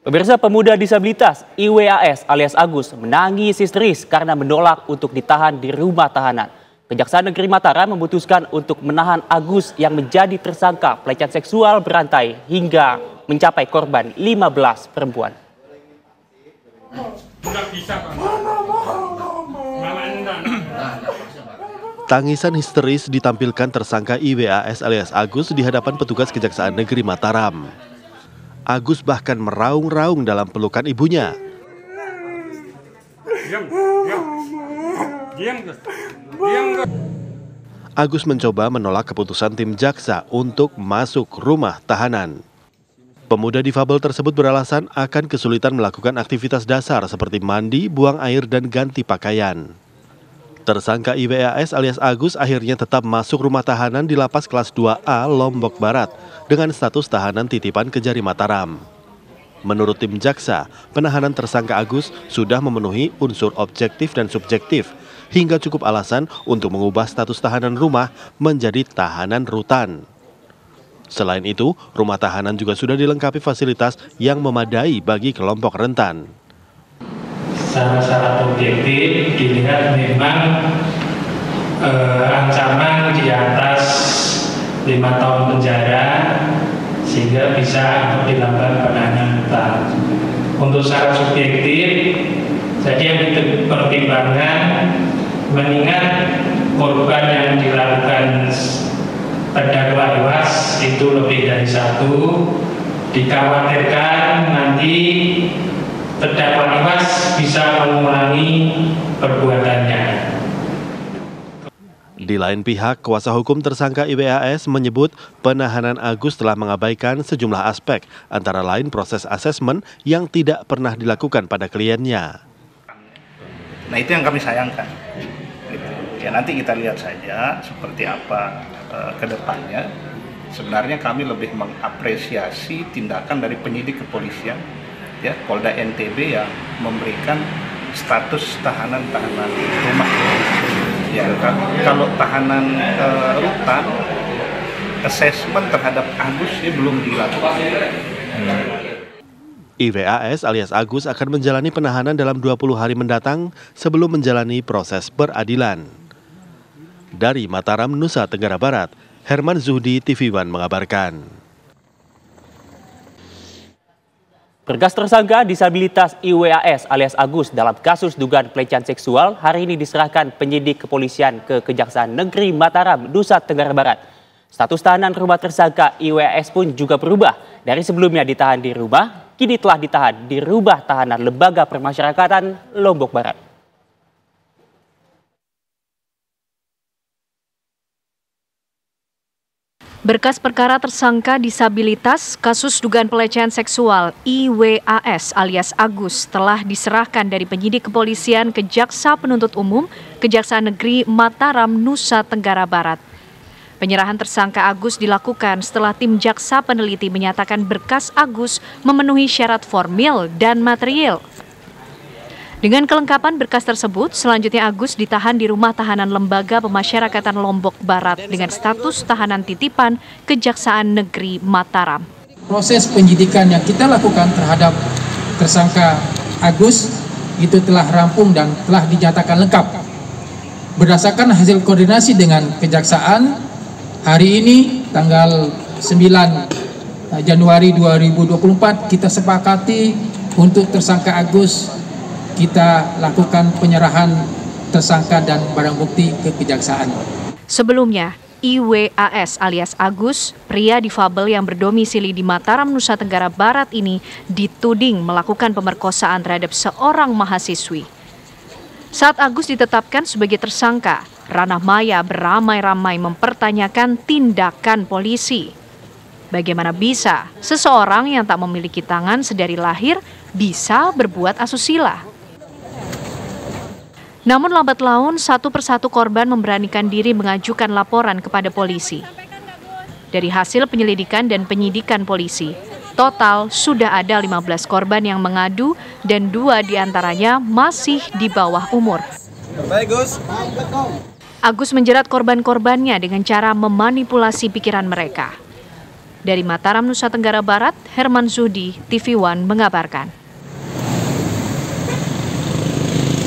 Pemirsa, pemuda disabilitas IWAS alias Agus menangis histeris karena menolak untuk ditahan di rumah tahanan. Kejaksaan Negeri Mataram memutuskan untuk menahan Agus yang menjadi tersangka pelecehan seksual berantai hingga mencapai korban 15 perempuan. Tangisan histeris ditampilkan tersangka IWAS alias Agus di hadapan petugas Kejaksaan Negeri Mataram. Agus bahkan meraung-raung dalam pelukan ibunya. Agus mencoba menolak keputusan tim jaksa untuk masuk rumah tahanan. Pemuda difabel tersebut beralasan akan kesulitan melakukan aktivitas dasar seperti mandi, buang air, dan ganti pakaian. Tersangka IWAS alias Agus akhirnya tetap masuk rumah tahanan di Lapas Kelas 2A Lombok Barat dengan status tahanan titipan Kejari Mataram. Menurut tim jaksa, penahanan tersangka Agus sudah memenuhi unsur objektif dan subjektif hingga cukup alasan untuk mengubah status tahanan rumah menjadi tahanan rutan. Selain itu, rumah tahanan juga sudah dilengkapi fasilitas yang memadai bagi kelompok rentan. Secara objektif dilihat memang ancaman di atas 5 tahun penjara sehingga bisa untuk dilakukan penahanan rutan. Untuk secara subjektif, jadi yang dipertimbangkan mengingat korban yang dilakukan terdakwa IWAS itu lebih dari 1, dikhawatirkan nanti terdakwa IWAS bisa mengulangi perbuatannya. Di lain pihak, kuasa hukum tersangka IWAS menyebut penahanan Agus telah mengabaikan sejumlah aspek, antara lain proses asesmen yang tidak pernah dilakukan pada kliennya. Nah, itu yang kami sayangkan. Ya, nanti kita lihat saja seperti apa ke depannya. Sebenarnya kami lebih mengapresiasi tindakan dari penyidik kepolisian, ya, Polda NTB yang memberikan status tahanan rumah. Ya, kalau tahanan rutan, asesmen terhadap Agus belum dilakukan. IWAS alias Agus akan menjalani penahanan dalam 20 hari mendatang sebelum menjalani proses peradilan. Dari Mataram, Nusa Tenggara Barat, Herman Zuhdi, TV One mengabarkan. Berkas tersangka disabilitas IWAS alias Agus dalam kasus dugaan pelecehan seksual hari ini diserahkan penyidik kepolisian ke Kejaksaan Negeri Mataram, Nusa Tenggara Barat. Status tahanan rumah tersangka IWAS pun juga berubah. Dari sebelumnya ditahan di rumah, kini telah ditahan di rumah tahanan Lembaga Permasyarakatan Lombok Barat. Berkas perkara tersangka disabilitas kasus dugaan pelecehan seksual IWAS alias Agus telah diserahkan dari penyidik kepolisian ke Jaksa Penuntut Umum Kejaksaan Negeri Mataram, Nusa Tenggara Barat. Penyerahan tersangka Agus dilakukan setelah tim jaksa peneliti menyatakan berkas Agus memenuhi syarat formil dan material. Dengan kelengkapan berkas tersebut, selanjutnya Agus ditahan di rumah tahanan Lembaga Pemasyarakatan Lombok Barat dengan status tahanan titipan Kejaksaan Negeri Mataram. Proses penyidikan yang kita lakukan terhadap tersangka Agus itu telah rampung dan telah dinyatakan lengkap. Berdasarkan hasil koordinasi dengan Kejaksaan, hari ini tanggal 9 Januari 2024 kita sepakati untuk tersangka Agus kita lakukan penyerahan tersangka dan barang bukti ke Kejaksaan. Sebelumnya, IWAS alias Agus, pria difabel yang berdomisili di Mataram, Nusa Tenggara Barat ini dituding melakukan pemerkosaan terhadap seorang mahasiswi. Saat Agus ditetapkan sebagai tersangka, ranah maya beramai-ramai mempertanyakan tindakan polisi. Bagaimana bisa seseorang yang tak memiliki tangan sedari lahir bisa berbuat asusila? Namun lambat laun, satu persatu korban memberanikan diri mengajukan laporan kepada polisi. Dari hasil penyelidikan dan penyidikan polisi, total sudah ada 15 korban yang mengadu dan 2 diantaranya masih di bawah umur. Agus menjerat korban-korbannya dengan cara memanipulasi pikiran mereka. Dari Mataram, Nusa Tenggara Barat, Herman Zuhdi, TV One mengabarkan.